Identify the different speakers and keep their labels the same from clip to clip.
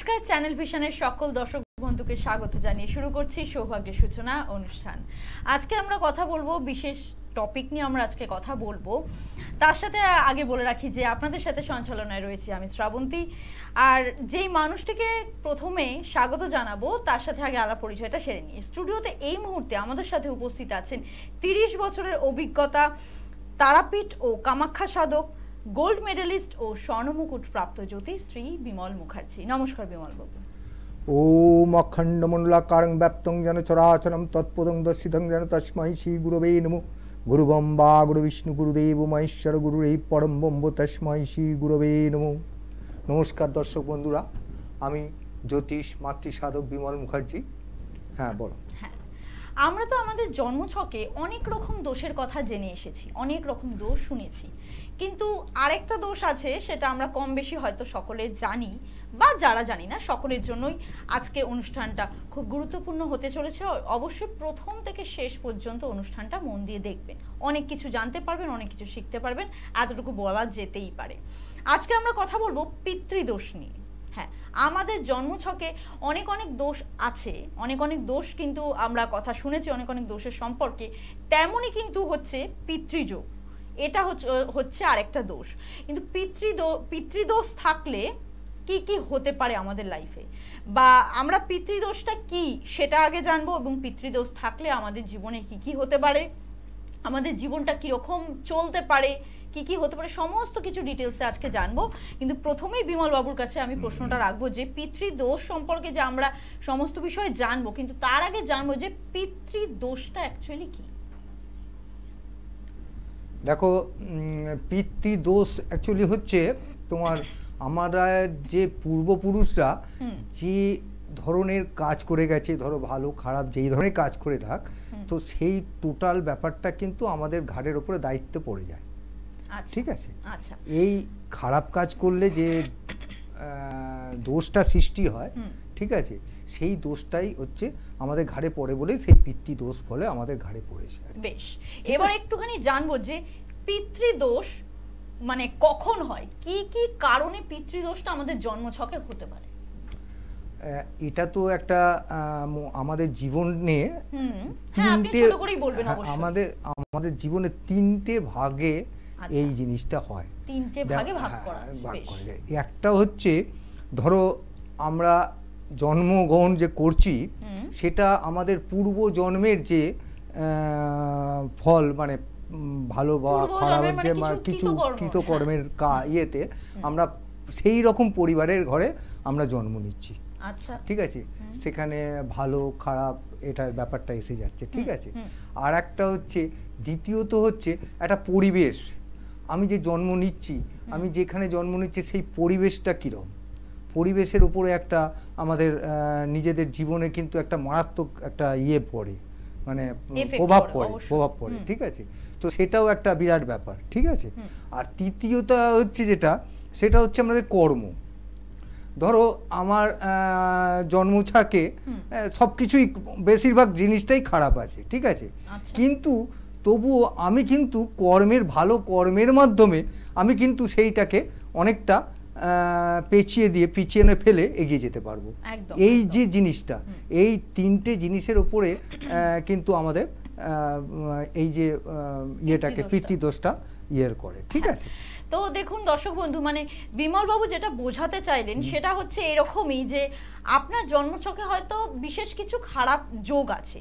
Speaker 1: নমস্কার, চ্যানেল ভিশনের সকল দর্শক বন্ধুকে স্বাগত জানিয়ে শুরু করছি সৌভাগ্যের সূচনা অনুষ্ঠান। আজকে আমরা কথা বলবো বিশেষ টপিক নিয়ে, আমরা আজকে কথা বলবো। তার সাথে আগে বলে রাখি যে আপনাদের সাথে সঞ্চালনায় রয়েছি আমি শ্রাবন্তী। আর যেই মানুষটিকে প্রথমে স্বাগত জানাবো তার সাথে আগে আলাপ পরিচয়টা সেরে নিই। স্টুডিওতে এই মুহূর্তে আমাদের সাথে উপস্থিত আছেন 30 বছরের অভিজ্ঞতা, তারাপীঠ ও কামাখ্যা সাধক, গোল্ড মেডেলিস্ট ও স্বর্ণমুকুট প্রাপ্ত জ্যোতিষ শ্রী বিমল মুখার্জি। নমস্কার বিমল বাবু।
Speaker 2: ওম অখণ্ডমণ্ডলাকারং ব্যাপ্তং যেন চরাচরম তৎপদং দর্শিতং যেন তস্मै শ্রী গুরবে নমঃ। গুরু ব্রহ্মা গুরু বিষ্ণু গুরুদেব মহেশ্বর গুরুরেই পরম ব্রহ্ম তস্मै শ্রী গুরবে নমঃ। নমস্কার দর্শক বন্ধুরা, আমি জ্যোতিষ মাতৃ সাধক বিমল মুখার্জি। হ্যাঁ বলো।
Speaker 1: হ্যাঁ, আমরা তো আমাদের জন্মছকে অনেক রকম দোষের কথা জেনে এসেছি, অনেক রকম দোষ শুনেছি, কিন্তু আরেকটা দোষ আছে, সেটা আমরা কম বেশি হয়তো সকলে জানি, বা যারা জানি না সকলের জন্যই আজকে অনুষ্ঠানটা খুব গুরুত্বপূর্ণ হতে চলেছে। অবশ্যই প্রথম থেকে শেষ পর্যন্ত অনুষ্ঠানটা মন দিয়ে দেখবেন, অনেক কিছু জানতে পারবেন, অনেক কিছু শিখতে পারবেন, এতটুকু বলা যেতেই পারে। আজকে আমরা কথা বলবো পিতৃদোষ নিয়ে। হ্যাঁ, আমাদের জন্মছকে অনেক অনেক দোষ আছে, অনেক অনেক দোষ কিন্তু আমরা কথা শুনেছি অনেক অনেক দোষের সম্পর্কে, তেমনই কিন্তু হচ্ছে পিতৃযোগ, এটা হচ্ছে আরেকটা দোষ। কিন্তু পিতৃদোষ থাকলে কি কি হতে পারে আমাদের লাইফে, বা আমরা পিতৃদোষটা কি সেটা আগে জানবো, এবং পিতৃদোষ থাকলে আমাদের জীবনে কি কি হতে পারে, আমাদের জীবনটা কিরকম চলতে পারে, কি কি হতে পারে, সমস্ত কিছু ডিটেলসে আজকে জানবো। কিন্তু প্রথমেই বিমল বাবুর কাছে আমি প্রশ্নটা রাখবো যে পিতৃদোষ সম্পর্কে যে আমরা সমস্ত বিষয় জানবো, কিন্তু তার আগে জানবো যে পিতৃদোষটা অ্যাকচুয়ালি কি।
Speaker 2: দেখো, পিতৃদোষ অ্যাকচুয়ালি হচ্ছে তোমার আমরা যে পূর্বপুরুষরা যে ধরনের কাজ করে গেছে, ধরো ভালো খারাপ যেই ধরনের কাজ করে থাক, তো সেই টোটাল ব্যাপারটা কিন্তু আমাদের ঘাড়ের উপরে দায়িত্ব পড়ে যায়। ঠিক আছে, এই খারাপ কাজ করলে যে দোষটা সৃষ্টি হয়, ঠিক আছে, সেই দোষটাই হচ্ছে আমাদের ঘাড়ে পড়ে বলে সেই পিতৃদোষ ফলে আমাদের ঘাড়ে পড়েছে।
Speaker 1: বেশ, এবার একটুখানি জানবো যে পিতৃদোষ মানে কখন হয়, কি কি কারণে পিতৃদোষটা আমাদের জন্মছকে হতে পারে।
Speaker 2: এটা তো একটা আমাদের জীবনে আমাদের জীবনে তিনটে ভাগে এই জিনিসটা হয়,
Speaker 1: তিনটে ভাগে ভাগ করা যায়।
Speaker 2: একটা হচ্ছে ধরো আমরা জন্মগ্রহণ যে করছি, সেটা আমাদের পূর্ব জন্মের যে ফল, মানে ভালো বা খারাপ যে কিছু কৃতকর্মের ইয়েতে আমরা সেই রকম পরিবারের ঘরে আমরা জন্ম নিচ্ছি। ঠিক আছে, সেখানে ভালো খারাপ এটার ব্যাপারটা এসে যাচ্ছে। ঠিক আছে, আর একটা হচ্ছে দ্বিতীয়ত হচ্ছে একটা পরিবেশ, আমি যে জন্ম নিচ্ছি, আমি যেখানে জন্ম নিচ্ছি সেই পরিবেশটা কিরকম, পরিবেশের উপরে একটা আমাদের নিজেদের জীবনে কিন্তু একটা মারাত্মক একটা ইয়ে পড়ে, মানে প্রভাব পড়ে। ঠিক আছে, তো সেটাও একটা বিরাট ব্যাপার। ঠিক আছে, আর তৃতীয়টা হচ্ছে যেটা, সেটা হচ্ছে আমাদের কর্ম। ধরো আমার জন্মছকে সবকিছুই বেশিরভাগ জিনিসটাই খারাপ আছে, ঠিক আছে, কিন্তু তবুও আমি কিন্তু ভালো কর্মের মাধ্যমে আমি কিন্তু সেইটাকে অনেকটা পিছিয়ে ফেলে এগিয়ে যেতে পারবো। এই যে জিনিসটা, এই তিনটে জিনিসের উপরে কিন্তু আমাদের এই যে ইয়েটাকে পিতৃদোষটা ইয়ের করে। ঠিক আছে,
Speaker 1: তো দেখুন দর্শক বন্ধু, মানে বিমল বাবু যেটা বোঝাতে চাইলেন সেটা হচ্ছে এরকমই যে আপনার জন্মছকে হয়তো বিশেষ কিছু খারাপ যোগ আছে,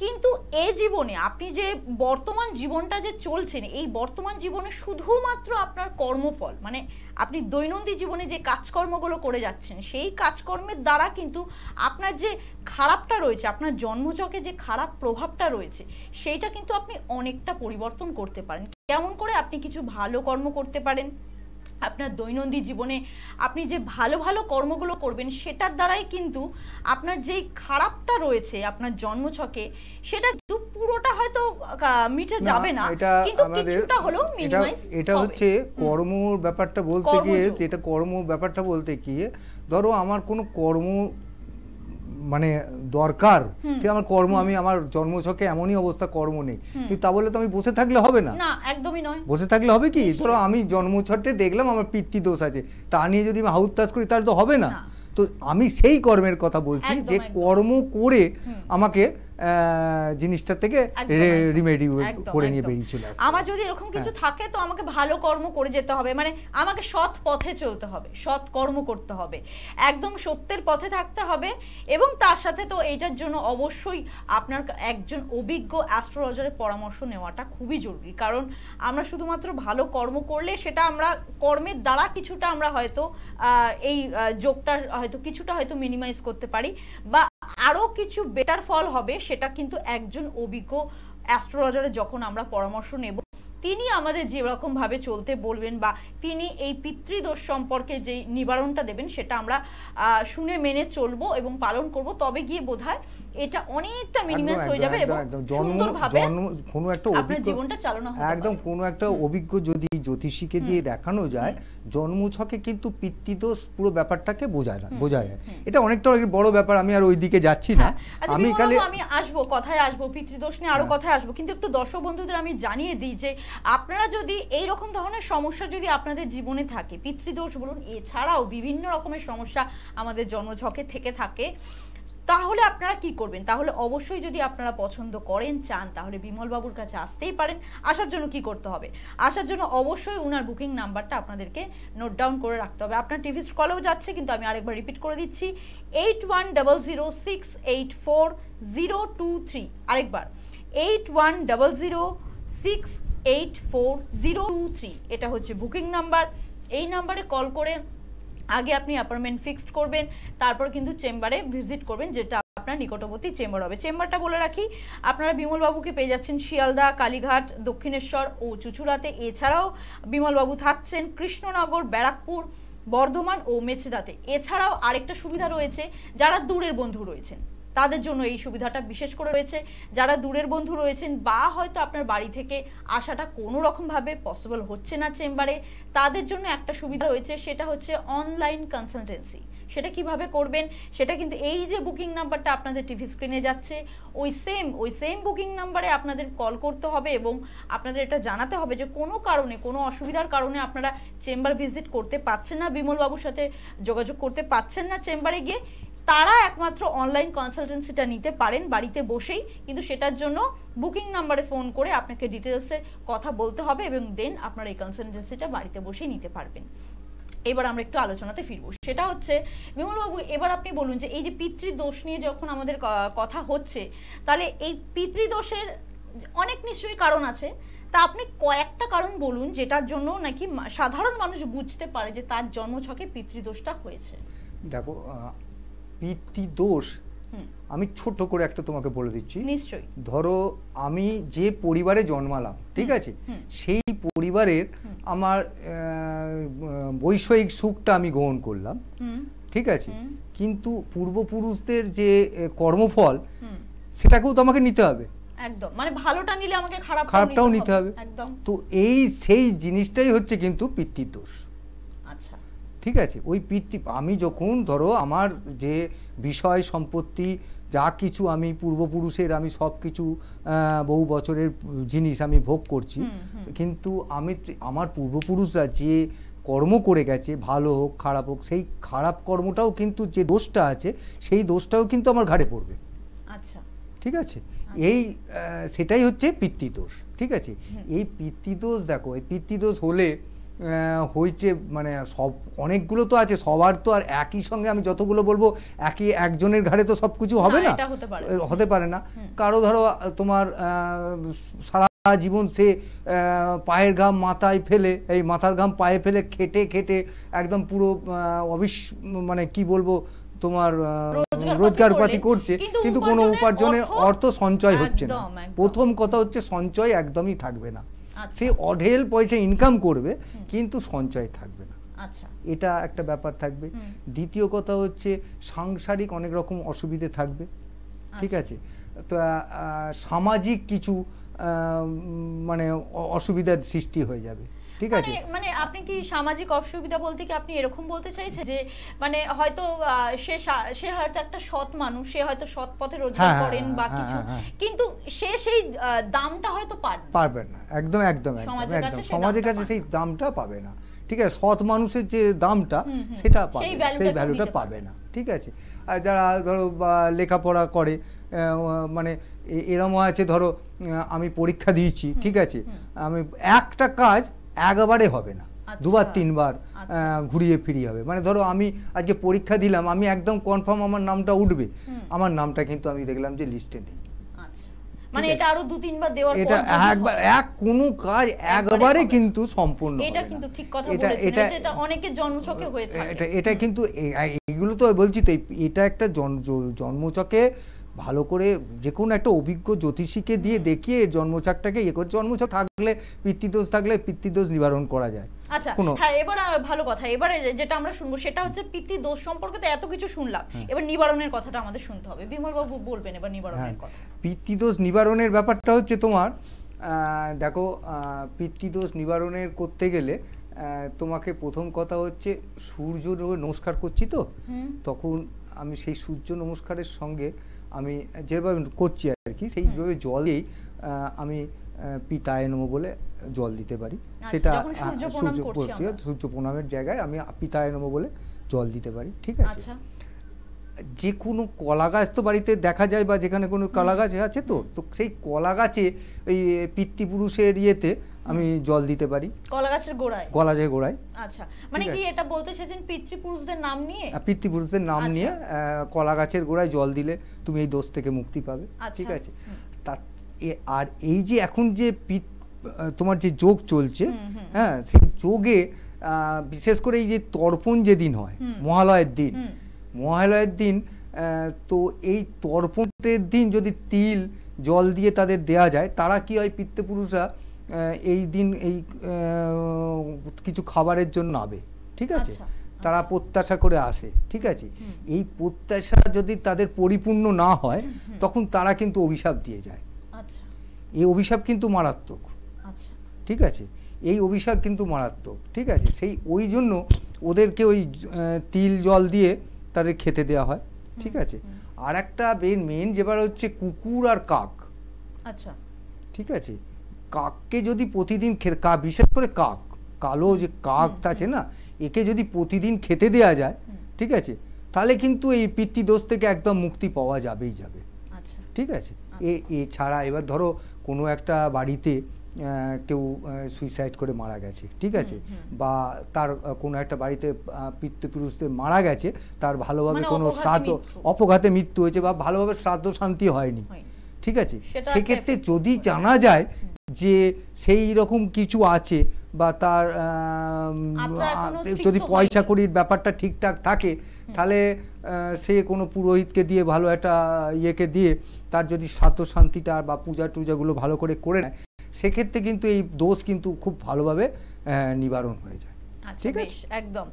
Speaker 1: কিন্তু এই জীবনে আপনি যে বর্তমান জীবনটা যে চলছেন, এই বর্তমান জীবনে শুধুমাত্র আপনার কর্মফল, মানে আপনি দৈনন্দিন জীবনে যে কাজকর্মগুলো করে যাচ্ছেন, সেই কাজকর্মের দ্বারা কিন্তু আপনার যে খারাপটা রয়েছে, আপনার জন্মছকে যে খারাপ প্রভাবটা রয়েছে, সেইটা কিন্তু আপনি অনেকটা পরিবর্তন করতে পারেন। কেমন করে? আপনি কিছু ভালো কর্ম করতে পারেন, আপনার দৈনন্দিন জীবনে আপনি যে ভালো ভালো কর্মগুলো করবেন, সেটার দ্বারাই কিন্তু আপনার যেই খারাপটা রয়েছে আপনার জন্মছকে, সেটা কিন্তু পুরোটা হয়তো মিটে যাবে না, কিন্তু কিছুটা হলেও মিনিমাইজ হবে।
Speaker 2: এটা হচ্ছে কর্মর ব্যাপারটা বলতে গিয়ে, যেটা কর্ম ব্যাপারটা বলতে গিয়ে, ধরো আমার কোনো কর্ম মানে দরকার, ঠিক, আমার কর্ম, আমি আমার জন্মছকে এমনই অবস্থা, কর্ম নেই, কিন্তু তা বলে তো আমি বসে থাকলে হবে না।
Speaker 1: না, একদমই নয়।
Speaker 2: বসে থাকলে হবে কি, ধরো আমি জন্মছকে দেখলাম আমার পিতৃদোষ আছে, তা নিয়ে যদি আমি হাউতাস করি তাহলে তো হবে না। তো আমি সেই কর্মের কথা বলছি যে কর্ম করে আমাকে জিনিসটা থেকে রিমেডি করে নিয়ে বেরিয়ে চলে আসে।
Speaker 1: আমার যদি এরকম কিছু থাকে তো আমাকে ভালো কর্ম করে যেতে হবে, মানে আমাকে সৎ পথে চলতে হবে, সৎ কর্ম করতে হবে, একদম সত্যের পথে থাকতে হবে। এবং তার সাথে তো এইটার জন্য অবশ্যই আপনার একজন অভিজ্ঞ অ্যাস্ট্রোলজারের পরামর্শ নেওয়াটা খুবই জরুরি। কারণ আমরা শুধুমাত্র ভালো কর্ম করলে সেটা আমরা কর্মের দ্বারা কিছুটা আমরা হয়তো এই যোগটা হয়তো কিছুটা হয়তো মিনিমাইজ করতে পারি, বা আরো কিছু বেটার ফল হবে, সেটা কিন্তু একজন অভিজ্ঞ অ্যাস্ট্রোলজারের যখন আমরা পরামর্শ নেব, তিনি আমাদের যে রকম ভাবে চলতে বলবেন বা তিনি এই পিতৃদোষ সম্পর্কে যে নিবারণটা দেবেন সেটা আমরা শুনে মেনে চলবো এবং পালন করব, তবে গিয়ে বোধহয় এটা অনেকটা মিনিমাইজ হয়ে যাবে এবং সুন্দরভাবে
Speaker 2: কোনো একটা
Speaker 1: আপনার জীবনটা চালনা হবে।
Speaker 2: একদম কোনো একটা অভিজ্ঞ যদি জ্যোতিষীকে দিয়ে দেখানো যায়, জন্মছকে কিন্তু পিতৃদোষ পুরো ব্যাপারটাকে বোঝায় এটা অনেকটা বড় ব্যাপার, আমি আর ওইদিকে যাচ্ছি না।
Speaker 1: আমি আসবো কথায় আসবো, পিতৃদোষ নিয়ে আরো কথায় আসবো, কিন্তু একটু দর্শক বন্ধুদের আমি জানিয়ে দিই যে আপনারা যদি এই রকম ধরনের সমস্যা যদি আপনাদের জীবনে থাকে, পিতৃদোষ বলুন, এছাড়াও বিভিন্ন রকমের সমস্যা আমাদের জন্মছকে থেকে থাকে, তাহলে আপনারা কি করবেন? তাহলে অবশ্যই যদি আপনারা পছন্দ করেন, চান, তাহলে বিমল বাবুর কাছে আসতেই পারেন। আসার জন্য কি করতে হবে? আসার জন্য অবশ্যই উনার বুকিং নাম্বারটা আপনাদেরকে নোট ডাউন করে রাখতে হবে। আপনার টিভি স্ক্রলেও যাচ্ছে, কিন্তু আমি আরেকবার রিপিট করে দিচ্ছি, 8100684023। আরেকবার 8100684023, এটা হচ্ছে বুকিং নাম্বার। এই নাম্বারে কল করে আগে আপনি অ্যাপয়েন্টমেন্ট ফিক্সড করবেন, তারপর কিন্তু চেম্বারে ভিজিট করবেন, যেটা আপনার নিকটবর্তী চেম্বার হবে। চেম্বারটা বলে রাখি, আপনারা বিমল বাবুকে পেয়ে যাচ্ছেন শিয়ালদা, কালীঘাট, দক্ষিণেশ্বর ও চুঁচুড়াতে। এছাড়াও বিমল বাবু থাকছেন কৃষ্ণনগর, ব্যারাকপুর, বর্ধমান ও মেছেদাতে। এছাড়াও আরেকটা সুবিধা রয়েছে, যারা দূরের বন্ধু রয়েছেন তাদের জন্য এই সুবিধাটা বিশেষ করে রয়েছে। যারা দূরের বন্ধু রয়েছেন বা হয়তো আপনার বাড়ি থেকে আসাটা কোনো রকমভাবে পসিবল হচ্ছে না চেম্বারে, তাদের জন্য একটা সুবিধা রয়েছে, সেটা হচ্ছে অনলাইন কনসালটেন্সি। সেটা কিভাবে করবেন? সেটা কিন্তু এই যে বুকিং নাম্বারটা আপনাদের টিভি স্ক্রিনে যাচ্ছে, ওই সেম বুকিং নাম্বারে আপনাদের কল করতে হবে এবং আপনাদের এটা জানাতে হবে যে কোনো কারণে, কোনো অসুবিধার কারণে আপনারা চেম্বার ভিজিট করতে পারছেন না, বিমল বাবুর সাথে যোগাযোগ করতে পারছেন না চেম্বারে গিয়ে, তারা একমাত্র অনলাইন কনসালটেন্সিটা নিতে পারেন বাড়িতে বসেই। কিন্তু সেটার জন্য বুকিং নাম্বারে ফোন করে আপনাকে ডিটেলসে কথা বলতে হবে এবং দেন আপনারা এই কনসালটেন্সিটা বাড়িতে বসেই নিতে পারবেন। এবার আমরা একটু আলোচনাতে ফিরবো, সেটা হচ্ছে বিমলবাবু, এবার আপনি বলুন যে এই যে পিতৃদোষ নিয়ে যখন আমাদের কথা হচ্ছে, তাহলে এই পিতৃদোষের অনেক নিশ্চয়ই কারণ আছে, তা আপনি কয়েকটা কারণ বলুন যেটার জন্য নাকি সাধারণ মানুষ বুঝতে পারে যে তার জন্মছকে পিতৃদোষটা হয়েছে।
Speaker 2: দেখো, পিতৃদোষ আমি ছোট করে একটা তোমাকে বলে দিচ্ছি।
Speaker 1: নিশ্চয়ই।
Speaker 2: ধরো আমি যে পরিবারে জন্মালাম, ঠিক আছে, সেই পরিবারের আমার বৈষয়িক সুখটা আমি গ্রহণ করলাম, ঠিক আছে, কিন্তু পূর্বপুরুষদের যে কর্মফল সেটাকেও তো আমাকে নিতে হবে।
Speaker 1: একদম, মানে ভালোটা নিলে আমাকে
Speaker 2: খারাপটাও নিতে হবে। একদম। তো সেই জিনিসটাই হচ্ছে কিন্তু পিতৃদোষ।
Speaker 1: আচ্ছা,
Speaker 2: ঠিক আছে। ওই আমি যখন ধরো আমার যে বিষয় সম্পত্তি যা কিছু আমি পূর্বপুরুষের আমি সব কিছু বহু বছরের জিনিস আমি ভোগ করছি, কিন্তু আমার পূর্বপুরুষরা যে কর্ম করে গেছে, ভালো হোক খারাপ হোক, সেই খারাপ কর্মটাও কিন্তু যে দোষটা আছে সেই দোষটাও কিন্তু আমার ঘাড়ে পড়বে।
Speaker 1: আচ্ছা,
Speaker 2: ঠিক আছে। সেটাই হচ্ছে পিতৃদোষ। ঠিক আছে। এই পিতৃদোষ, দেখো, এই পিতৃদোষ হলে হয়েছে মানে সব অনেকগুলো তো আছে, সবার তো আর একই সঙ্গে আমি যতগুলো বলবো একজনের ঘাড়ে তো সবকিছু হবে না, হতে পারে না। কারো ধরো তোমার সারা জীবন সে পায়ের ঘাম মাথায় ফেলে, এই মাথার ঘাম পায়ে ফেলে খেটে খেটে একদম পুরো মানে কি বলবো তোমার রোজগারপাতি করছে, কিন্তু কোনো উপার্জনের অর্থ সঞ্চয় হচ্ছে না। প্রথম কথা হচ্ছে সঞ্চয় একদমই থাকবে না। সে অঢেল পয়সা ইনকাম করবে কিন্তু সঞ্চয় থাকবে না। এটা একটা ব্যাপার থাকবে। দ্বিতীয় কথা হচ্ছে সাংসারিক অনেক রকম অসুবিধে থাকবে। ঠিক আছে। তো সামাজিক কিছু মানে অসুবিধার সৃষ্টি হয়ে যাবে। ঠিক আছে।
Speaker 1: মানে আপনি কি সামাজিক অসুবিধা বলতে কি আপনি এরকম বলতে চাইছেন যে মানে হয়তো সে হয়তো একটা সৎ মানুষ, সে হয়তো সৎ পথে রোজগার করেন বা কিছু, কিন্তু সে সেই দামটা হয়তো পারবে না।
Speaker 2: একদম সমাজের কাছে সেই দামটা পাবে না। ঠিক আছে, সৎ মানুষের যে দামটা সেটা পাবে, সেই ভ্যালুটা পাবে না, ঠিক আছে। আর যারা ধরো লেখাপড়া করে, মানে এরমও আছে, ধরো আমি পরীক্ষা দিয়েছি, ঠিক আছে, আমি একটা কাজ একবারে হবে না, দুবার তিনবার ঘুরিয়ে ফিরিয়ে হবে। মানে ধরো আমি আজকে পরীক্ষা দিলাম, আমি একদম কনফার্ম আমার নামটা উঠবে, আমার নামটা কিন্তু আমি দেখলাম যে লিস্টে নেই,
Speaker 1: মানে এটা আরো দু তিনবার দেওয়ার পর
Speaker 2: এটা একবার কোনো কাজ একবারে কিন্তু সম্পূর্ণ হবে না।
Speaker 1: এটা কিন্তু ঠিক কথা বলেছেন, এটা অনেকে জন্মছকে হয়ে থাকে।
Speaker 2: এটা কিন্তু এগুলো তো বলছি তো, এটা একটা জন্মছকে ভালো করে যে কোনো একটা অভিজ্ঞ জ্যোতিষীকে দিয়ে দেখিয়ে জন্মছকটাকে ইয়ে করে, জন্মছক থাকলে পিতৃদোষ থাকলে পিতৃদোষ নিবারণ করা যায়।
Speaker 1: আচ্ছা, হ্যাঁ, এবার ভালো কথা, এবারে যেটা আমরা শুনবো সেটা হচ্ছে পিতৃদোষ সম্পর্কে তো এত কিছু শুনলাম, এবার নিবারণের কথাটা আমাদের শুনতে হবে। বিমল বাবু বলবেন এবার নিবারণের কথা।
Speaker 2: পিতৃদোষ নিবারণের ব্যাপারটা হচ্ছে তোমার, দেখো পিতৃদোষ নিবারণের করতে গেলে তোমাকে প্রথম কথা হচ্ছে সূর্য নমস্কার করছি তো, তখন আমি সেই সূর্য নমস্কারের সঙ্গে আমি যেভাবে করছি আর কি, সেইভাবে জলেই আমি পিতায় নমঃ বলে জল দিতে পারি। সেটা সূর্য প্রণামের জায়গায় আমি পিতায় নমঃ বলে জল দিতে পারি, ঠিক আছে। যে কোনো কলা গাছ তো বাড়িতে দেখা যায়, বা যেখানে কোনো কলা গাছ আছে তো সেই কলা গাছে এই পিতৃপুরুষের ইয়েতে আমি জল দিতে পারি, কলা গাছের গোড়ায়।
Speaker 1: আচ্ছা, মানে কি এটা বলতে চাইছেন পিতৃপুরুষদের নাম নিয়ে?
Speaker 2: পিতৃপুরুষদের নাম নিয়ে কলা গাছের গোড়ায় জল দিলে তুমি এই দোষ থেকে মুক্তি পাবে, ঠিক আছে। আর এই যে এখন যে তোমার যে যোগ চলছে, হ্যাঁ, সেই যোগে বিশেষ করে এই যে তর্পণ যেদিন হয় মহালয়ের দিন, তো এই তর্পণের দিন যদি তিল জল দিয়ে তাদের দেয়া যায়, তারা কি হয়, পিতৃপুরুষরা এই দিন এই কিছু খাবারের জন্য আবে, ঠিক আছে, তারা প্রত্যাশা করে আসে, ঠিক আছে। এই প্রত্যাশা যদি তাদের পরিপূর্ণ না হয়, তখন তারা কিন্তু অভিশাপ দিয়ে যায়। এই অভিশাপ কিন্তু মারাত্মক, ঠিক আছে, এই অভিশাপ কিন্তু মারাত্মক, ঠিক আছে। ওই জন্য ওদেরকে ওই তিল জল দিয়ে তাদের খেতে দেওয়া হয়, ঠিক আছে। আর একটা মেন যেবার হচ্ছে কুকুর আর কাক, আচ্ছা, ঠিক আছে। কাককে যদি প্রতিদিন বিশেষ করে কালো যে কাক আছে না, একে যদি প্রতিদিন খেতে দেওয়া যায়, ঠিক আছে, তাহলে কিন্তু এই পিতৃদোষ থেকে একদম মুক্তি পাওয়া যাবেই যাবে, ঠিক আছে। এছাড়া এবার ধরো কোনো একটা বাড়িতে কেউ সুইসাইড করে মারা গেছে, ঠিক আছে, বা তার কোনো একটা বাড়িতে পিতৃপুরুষদের মারা গেছে, তার ভালোভাবে কোনো শ্রাদ্ধ অপঘাতে মৃত্যু হয়েছে, বা ভালোভাবে শ্রাদ্ধ শান্তি হয়নি, ঠিক আছে, সেক্ষেত্রে যদি জানা যায় যে সেই রকম কিছু আছে, বা তার যদি পয়সা কড়ির ব্যাপারটা ঠিকঠাক থাকে, তাহলে সে কোনো পুরোহিতকে দিয়ে, ভালো একটা ইয়েকে দিয়ে তার যদি শ্রাদ্ধ শান্তিটা বা পূজা টুজাগুলো ভালো করে নেয়, সেক্ষেত্রে কিন্তু এই দোষ কিন্তু খুব ভালোভাবে নিবারণ হয়ে যায়, ঠিক আছে।
Speaker 1: একদম।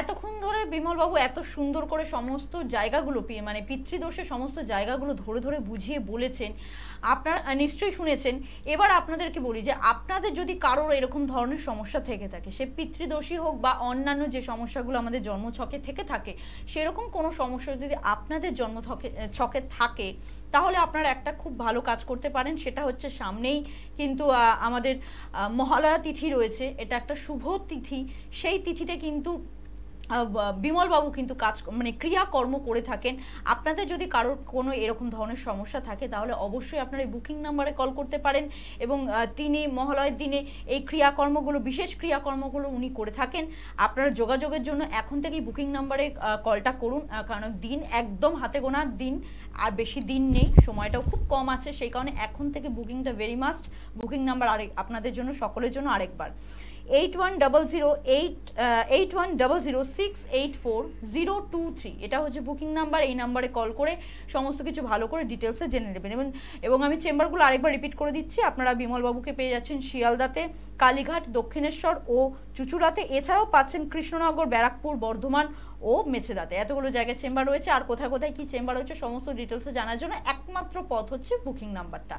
Speaker 1: এতক্ষণ ধরে বিমল বাবু এত সুন্দর করে সমস্ত জায়গাগুলো, মানে পিতৃদোষের সমস্ত জায়গাগুলো ধরে ধরে বুঝিয়ে বলেছেন, আপনারা নিশ্চয়ই শুনেছেন। এবার আপনাদেরকে বলি যে আপনাদের যদি কারোর এরকম ধরনের সমস্যা থেকে থাকে, সে পিতৃদোষী হোক বা অন্যান্য যে সমস্যাগুলো আমাদের জন্মছকে থেকে থাকে, সেরকম কোনো সমস্যা যদি আপনাদের জন্মছকে থাকে, তাহলে আপনারা একটা খুব ভালো কাজ করতে পারেন। সেটা হচ্ছে সামনেই কিন্তু আমাদের মহালয়া তিথি রয়েছে, এটা একটা শুভ তিথি। সেই তিথিতে কিন্তু বিমল বাবু কিন্তু মানে ক্রিয়াকর্ম করে থাকেন। আপনাদের যদি কারোর কোনো এরকম ধরনের সমস্যা থাকে, তাহলে অবশ্যই আপনারা এই বুকিং নাম্বারে কল করতে পারেন, এবং তিনি মহালয়ের দিনে এই ক্রিয়াকর্মগুলো, বিশেষ ক্রিয়াকর্মগুলো উনি করে থাকেন। আপনারা যোগাযোগের জন্য এখন থেকেই বুকিং নাম্বারে কলটা করুন, কারণ দিন একদম হাতে গোনার দিন, আর বেশি দিন নেই, সময়টাও খুব কম আছে, সেই কারণে এখন থেকে বুকিংটা ভেরি মাস্ট। বুকিং নাম্বার আপনাদের জন্য, সকলের জন্য আরেকবার 8100684023, এটা হচ্ছে বুকিং নাম্বার। এই নাম্বারে কল করে সমস্ত কিছু ভালো করে ডিটেলসে জেনে নেবেন। এবং আমি চেম্বারগুলো আরেকবার রিপিট করে দিচ্ছি। আপনারা বিমল বাবুকে পেয়ে যাচ্ছেন শিয়ালদাতে, কালীঘাট, দক্ষিণেশ্বর ও চুচুড়াতে। এছাড়াও পাচ্ছেন কৃষ্ণনগর, ব্যারাকপুর, বর্ধমান ও মেছেদাতে। এতগুলো জায়গায় চেম্বার রয়েছে। আর কোথায় কোথায় কি চেম্বার রয়েছে সমস্ত ডিটেলসে জানার জন্য একমাত্র পথ হচ্ছে বুকিং নাম্বারটা।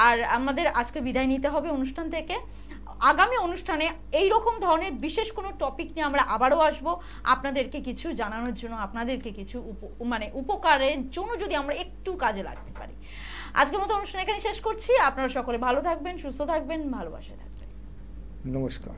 Speaker 1: আর আমাদের আজকে বিদায় নিতে হবে অনুষ্ঠান থেকে। আগামী অনুষ্ঠানে এই রকম ধরনের বিশেষ কোনো টপিক নিয়ে আমরা আবারও আসব, আপনাদেরকে কিছু জানানোর জন্য, আপনাদেরকে কিছু মানে উপকারের জন্য যদি আমরা একটু কাজে লাগতে পারি। আজকের মতো অনুষ্ঠান এখানে শেষ করছি। আপনারা সকলে ভালো থাকবেন, সুস্থ থাকবেন, ভালোবাসায় থাকবেন।
Speaker 2: নমস্কার।